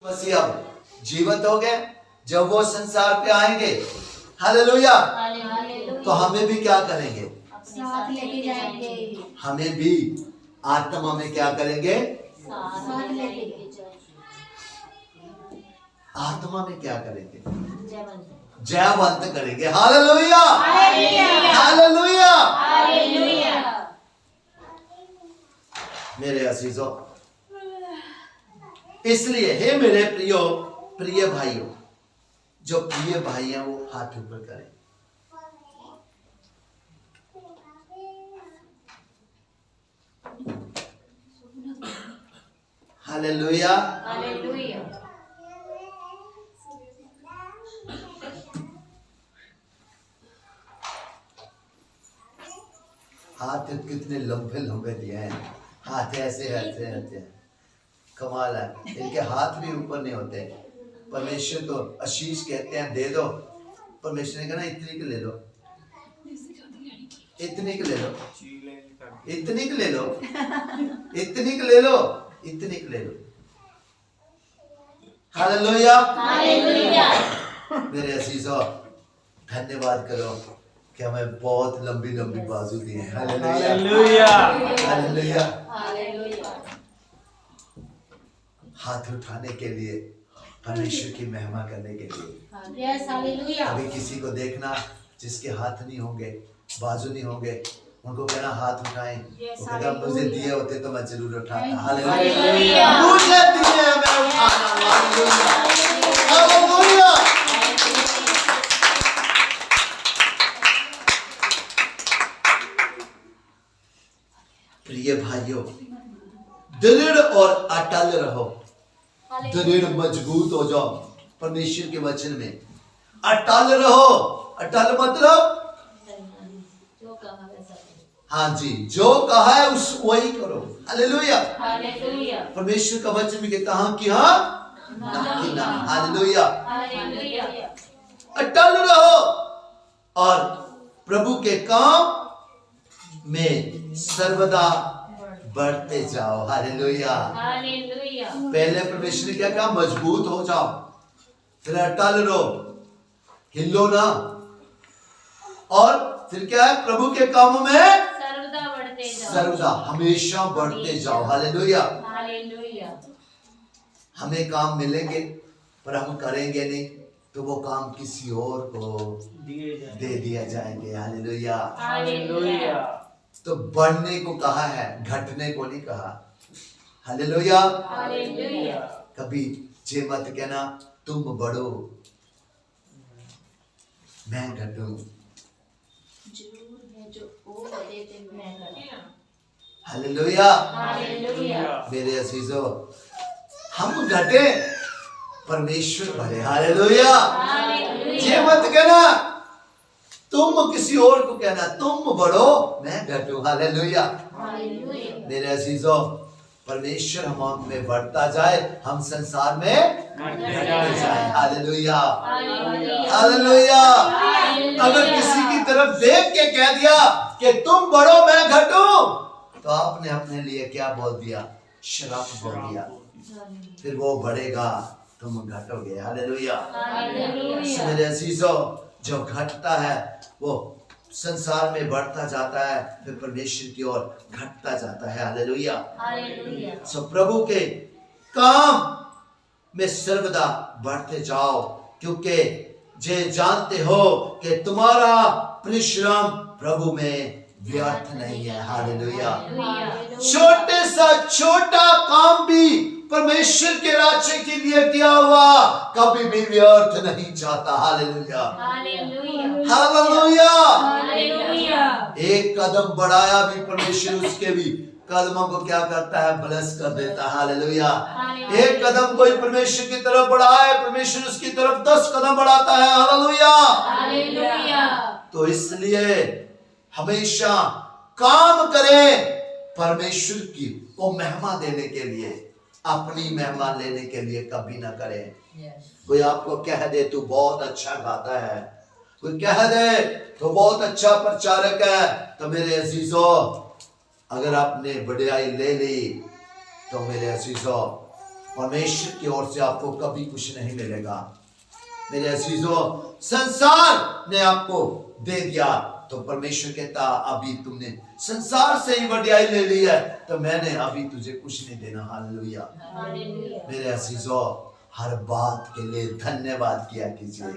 मसीह अब जीवित हो गए। जब वो संसार पे आएंगे, हालेलुया, तो हमें भी क्या करेंगे? साथ लेके जाएंगे। हमें भी आत्मा में क्या करेंगे? साथ लेके जाएंगे। आत्मा में क्या करेंगे? जयवंत करेंगे। हालेलुया, हालेलुया, मेरे अजीजों, इसलिए हे मेरे प्रिय भाइयों, जो प्रिय भाई हैं वो हाथ ऊपर करें। Hallelujah, hallelujah. हाथ कितने लंबे लंबे दिए हैं, हाथ ऐसे ऐसे ऐसे हैं। कमाल है, इनके हाथ भी ऊपर नहीं होते। परमेश्वर तो आशीष कहते हैं दे दो, परमेश्वर ने कहा इतनी की ले लो, इतनी की ले लो, इतनी की ले लो, इतनी की ले लो, इतनी की ले लो। Hallelujah, hallelujah. मेरे अजीजों, धन्यवाद करो कि हमें बहुत लंबी लंबी बाजू दी है। Hallelujah, hallelujah. हाथ उठाने के लिए, परमेश्वर की महिमा करने के लिए। Yes, hallelujah. कभी किसी को देखना जिसके हाथ नहीं होंगे, बाजू नहीं होंगे, उनको कहना हाथ उठाएं। वो कहता मुझे दिए होते तो मैं जरूर उठाता। हालेलुया, मुझे दिए मैं उठाना। Hallelujah, hallelujah. प्रिय भाइयों, दृढ़ और अटल रहो, दृढ़ मजबूत हो जाओ परमेश्वर के वचन में, अटल रहो। अटल मतलब हाँ जी, जो कहा है उस वही करो। Hallelujah, hallelujah. परमेश्वर का वचन भी कहता हाँ कि हाँ, ना कि ना। Hallelujah, hallelujah. अटल रहो और प्रभु के काम में सर्वदा बढ़ते जाओ। Hallelujah, hallelujah. पहले परमेश्वर ने क्या कहा? मजबूत हो जाओ, फिर अटल रहो, हिलो ना, और फिर क्या है? प्रभु के कामों में सर्वदा बढ़ते जाओ, सर्वदा हमेशा बढ़ते जाओ। हालेलुया। हालेलुया। हमें काम मिलेंगे पर हम करेंगे नहीं तो वो काम किसी और को दे दिया जाएंगे। Hallelujah, hallelujah. तो बढ़ने को कहा है, घटने को नहीं कहा। Hallelujah, hallelujah. कभी जे मत कहना तुम बढ़ो मैं घटूं। जरूर है जो वो देते मैं करूं। Hallelujah, hallelujah. मेरे अजीजों, हम घटे परमेश्वर बढ़े। हालेलुया, ये मत कहना तुम किसी और को कहना तुम बढ़ो मैं घटूं। Hallelujah, hallelujah. मेरे अजीजों, परमेश्वर हम में बढ़ता जाए, हम संसार में घटते जाए। Hallelujah, hallelujah. अगर किसी की तरफ देख के कह दिया कि तुम बढ़ो मैं घटूं, तो आपने अपने लिए क्या बोल दिया? श्राप बोल दिया। फिर वो बढ़ेगा, तुम घटोगे। Hallelujah, hallelujah. मेरे अजीजों, जो घटता है वो संसार में बढ़ता जाता है, फिर परमेश्वर की ओर घटता जाता है। Hallelujah, hallelujah. सो प्रभु के काम में सर्वदा बढ़ते जाओ, क्योंकि जे जानते हो कि तुम्हारा परिश्रम प्रभु में व्यर्थ नहीं है। हालेलुया, छोटे सा छोटा काम भी परमेश्वर के राज्य के लिए किया हुआ कभी भी व्यर्थ नहीं जाता। Hallelujah, hallelujah. हालेलुया। हालेलुया। एक कदम बढ़ाया भी परमेश्वर उसके भी कदमों को क्या करता है? ब्लेस कर देता है। हालेलुया, एक कदम कोई परमेश्वर की तरफ बढ़ाए, परमेश्वर उसकी तरफ 10 कदम बढ़ाता है। Hallelujah, hallelujah. तो इसलिए हमेशा काम करें परमेश्वर की को महिमा देने के लिए, अपनी महिमा लेने के लिए कभी ना करें। कोई आपको कह दे तू बहुत अच्छा गाता है, कोई कह दे तो बहुत अच्छा प्रचारक है, तो मेरे अजीजों, अगर आपने बड़ाई ले ली तो मेरे अजीजों परमेश्वर की ओर से आपको कभी कुछ नहीं मिलेगा। मेरे अजीजों, संसार ने आपको दे दिया तो परमेश्वर कहता अभी तुमने संसार से ही वड्याई ले ली है तो मैंने अभी तुझे कुछ नहीं देना। हालेलुया। मेरे अजीजों, हर बात के लिए धन्यवाद किया कीजिए।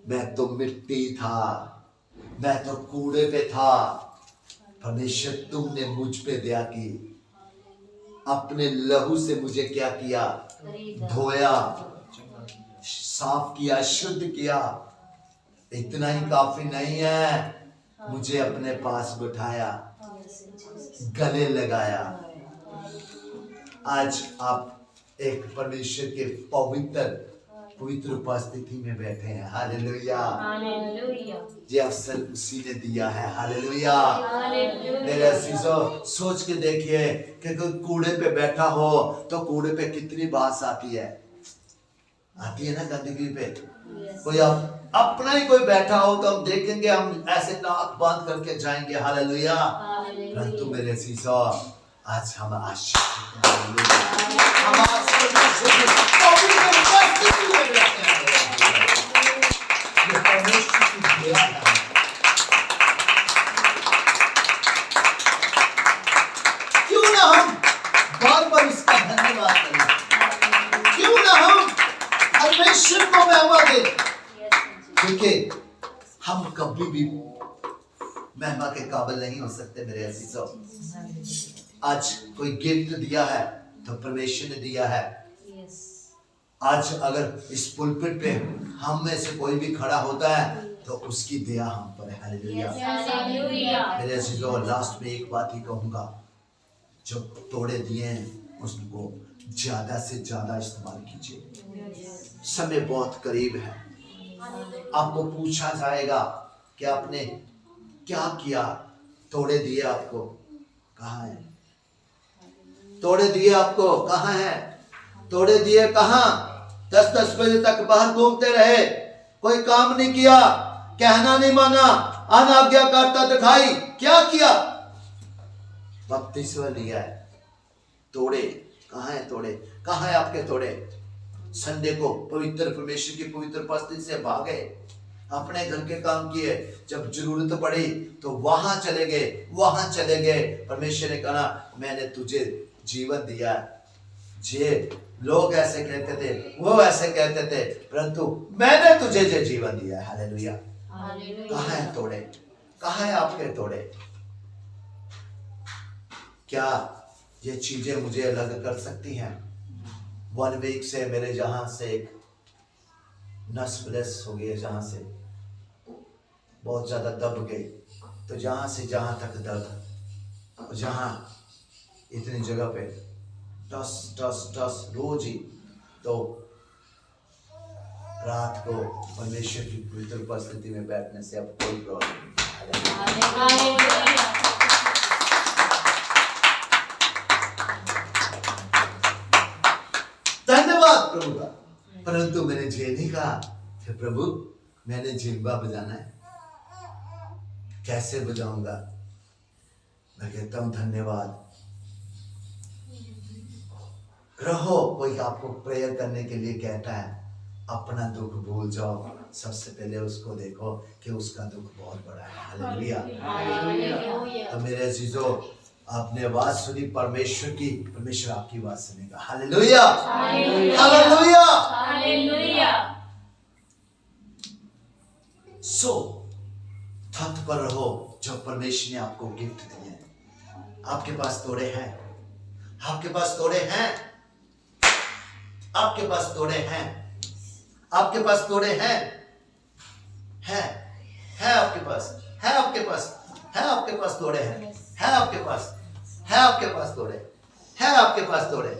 मैं तो मिट्टी था, मैं तो कूड़े पे था, परमेश्वर तुमने मुझ पे दया की, अपने लहू से मुझे क्या किया, धोया, साफ किया, शुद्ध किया। इतना ही काफी नहीं है, मुझे अपने पास बिठाया, गले लगाया। आज आप एक परमेश्वर के पवित्र उपस्थिति में बैठे हैं। हालेलुया। ये अवसर उसी ने दिया है। हालेलुया। मेरे अजीजों, सोच के देखिए कि कोई कूड़े पे बैठा हो तो कूड़े पे कितनी बास आती है ना, गंदगी पे। कोई अपना ही कोई बैठा हो तो हम देखेंगे, हम ऐसे नाक बंद करके जाएंगे। हालेलुया। परंतु मेरे अजीजों, आज हम आशीषित क्यों ना हम बार बार इसका धन्यवाद करें, क्यों ना हम परमेश्वर को महिमा दें, क्योंकि हम कभी भी महिमा के काबिल नहीं हो सकते। मेरे अजीजों, आज कोई गिफ्ट दिया है तो परमेश्वर ने दिया है। आज अगर इस पुलपिट पे हम में से कोई भी खड़ा होता है तो उसकी दया हम पर है। हालेलुया। मेरे अजीजों, लास्ट में एक बात ही कहूंगा, जो तोड़े दिए हैं उसको ज्यादा से ज्यादा इस्तेमाल कीजिए। समय बहुत करीब है, आपको पूछा जाएगा कि आपने क्या किया। तोड़े दिए आपको कहाँ है? तोड़े दिए आपको कहाँ है? तोड़े दिए कहाँ? 10-10 बजे तक बाहर घूमते रहे, कोई काम नहीं किया, कहना नहीं माना, अनाज्ञाकारिता दिखाई, क्या किया? बपतिस्मा लिया है। तोड़े कहाँ है? तोड़े कहाँ है आपके? तोड़े संडे को पवित्र परमेश्वर की पवित्र उपस्थिति से भागे, अपने घर के काम किए, जब जरूरत पड़ी तो वहां चले गए। परमेश्वर ने कहा मैंने तुझे जीवन दिया। जे लोग ऐसे कहते थे, वो ऐसे कहते थे, परंतु मैंने तुझे जो जीवन दिया है। हालेलुया। कहाँ है तोड़े? कहाँ है आपके तोड़े? क्या ये चीजें मुझे अलग कर सकती हैं? 1 वीक से मेरे जहां से एक नस ब्लेस हो गई, जहां से बहुत ज्यादा दब गई, तो जहां से जहां तक दर्द, जहां इतनी जगह पे टस रोज ही, तो रात को परमेश्वर की पवित्र उपस्थिति में बैठने से अब कोई प्रॉब्लम नहीं। धन्यवाद प्रभु का। परंतु मैंने ये नहीं कहा कि प्रभु मैंने झिंबा बजाना है, कैसे बजाऊंगा? मैं कहता हूं धन्यवाद रहो। कोई आपको प्रेयर करने के लिए कहता है, अपना दुख भूल जाओ, सबसे पहले उसको देखो कि उसका दुख बहुत बड़ा है। हालेलुया। तो मेरे अजीजों, आपने आवाज सुनी परमेश्वर की, परमेश्वर आपकी आवाज सुनेगा। हालेलुया। हालेलुया। सो तत्पर रहो जो परमेश्वर ने आपको गिफ्ट दिए हैं। आपके पास तोड़े हैं, आपके पास तोड़े हैं, आपके पास तोड़े हैं, आपके पास तोड़े हैं, है आपके पास, है आपके पास, है आपके पास तोड़े हैं, है आपके पास, है आपके पास तोड़े, है आपके पास तोड़े।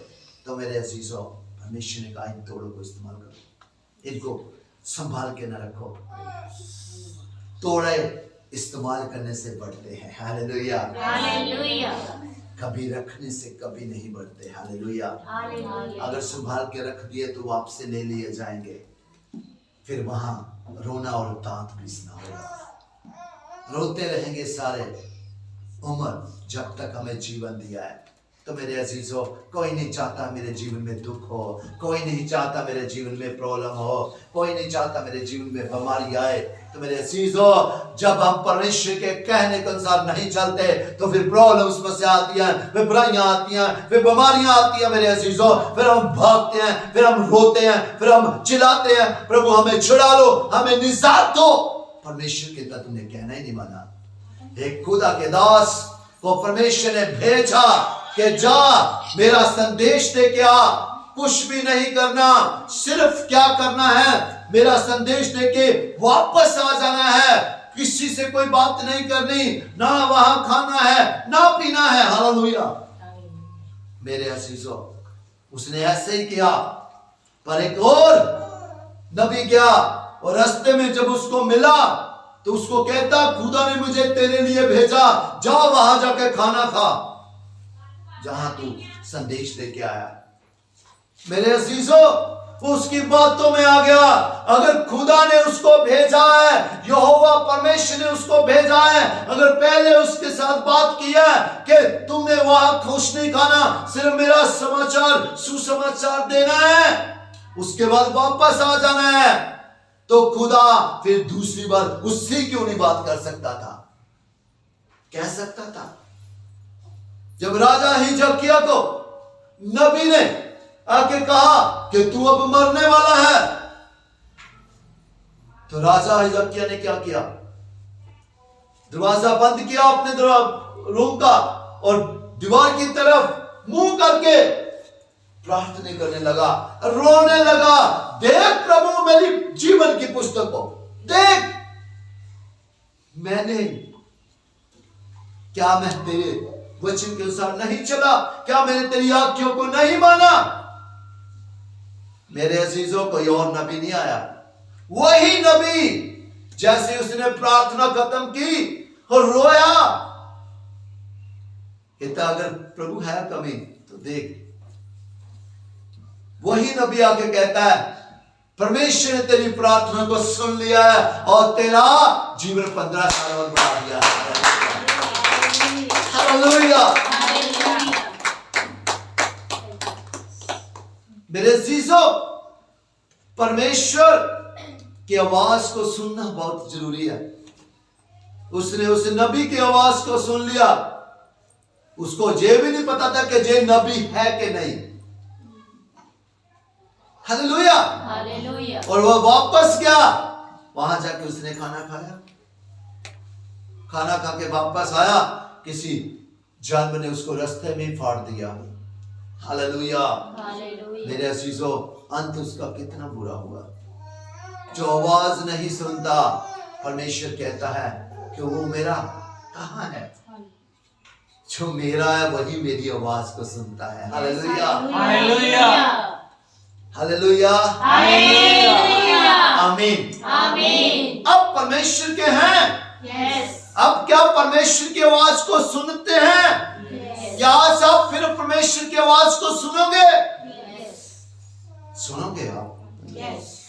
तो मेरे अजीजों, परमेश्वर ने कहा इन तोड़ों को इस्तेमाल करो, इनको संभाल के न रखो। तोड़े इस्तेमाल करने से बढ़ते हैं। हालेलुया। कभी रखने से कभी नहीं बढ़ते। हालेलुया। अगर संभाल के रख दिए तो आपसे ले लिए जाएंगे, फिर वहां रोना और दांत पीसना होगा। रोते रहेंगे सारे उम्र जब तक हमें जीवन दिया है। तो मेरे अजीजों, कोई नहीं चाहता मेरे जीवन में दुख हो, कोई नहीं चाहता मेरे जीवन में प्रॉब्लम हो, कोई नहीं चाहता मेरे जीवन में बीमारी आए। तो मेरे अजीजों, जब हम परमेश्वर के कहने के अनुसार नहीं चलते तो फिर प्रॉब्लम्स में से आती हैं, फिर बुराइयां आती हैं, फिर बीमारियां आती हैं मेरे अजीजों। फिर हम भागते हैं, फिर हम रोते हैं, फिर हम चिल्लाते हैं, प्रभु हमें छुड़ा लो, हमें निजात दो। परमेश्वर के तत्व ने कहना ही नहीं माना। एक खुदा के दास को परमेश्वर ने भेजा कि जा मेरा संदेश दे के आ, कुछ भी नहीं करना, सिर्फ क्या करना है, मेरा संदेश दे के वापस आ जाना है। किसी से कोई बात नहीं करनी, ना वहां खाना है ना पीना है। हालेलुया। मेरे अजीजों, उसने ऐसे ही किया। पर एक और नबी गया और रास्ते में जब उसको मिला तो उसको कहता, खुदा ने मुझे तेरे लिए भेजा, जा वहां जाके खाना खा जहां तू संदेश दे के आया। मेरे अजीजों, उसकी बातों में आ गया। अगर खुदा ने उसको भेजा है, यहोवा परमेश्वर ने उसको भेजा है, अगर पहले उसके साथ बात की है कि तुमने वहां कुछ नहीं खाना, सिर्फ मेरा समाचार सुसमाचार देना है, उसके बाद वापस आ जाना है, तो खुदा फिर दूसरी बार उससे क्यों नहीं बात कर सकता था? कह सकता था। जब राजा हिजकिय्याह को नबी ने आके कहा कि तू अब मरने वाला है, तो राजा हिजकिय्याह ने क्या किया? दरवाजा बंद किया अपने रूम का और दीवार की तरफ मुंह करके प्रार्थना करने लगा, रोने लगा, देख प्रभु मेरी जीवन की पुस्तक को देख, मैं तेरे वचन के अनुसार नहीं चला, क्या मैंने तेरी आज्ञाओं को नहीं माना? मेरे अजीजों, कोई और नबी नहीं आया, वही नबी जैसे उसने प्रार्थना खत्म की और रोया, कहता अगर प्रभु है कमी तो देख। वही नबी आके कहता है, परमेश्वर ने तेरी प्रार्थना को सुन लिया है और तेरा जीवन 15 साल और बढ़ा दिया है। हालेलुया। मेरे अजीजों, परमेश्वर की आवाज को सुनना बहुत जरूरी है। उसने उस नबी की आवाज को सुन लिया। उसको ये भी नहीं पता था कि ये नबी है कि नहीं। हालेलुया। हालेलुया। और वह वापस गया, वहां जाके उसने खाना खाया। खाना खा के वापस आया, किसी जानवर ने उसको रास्ते में फाड़ दिया। हालेलुया। हालेलुया। मेरे अजीजों, अंत उसका कितना बुरा हुआ। जो आवाज नहीं सुनता, परमेश्वर कहता है कि वो मेरा कहाँ है? जो मेरा है वही मेरी आवाज को सुनता है। हालेलुया। हालेलुया। हालेलुया। हालेलुया। आमीन। आमीन। अब परमेश्वर के हैं। यस। अब क्या परमेश्वर की आवाज को सुनते हैं? क्या आज आप फिर परमेश्वर की आवाज को सुनोगे? यस। सुनोगे आप? यस।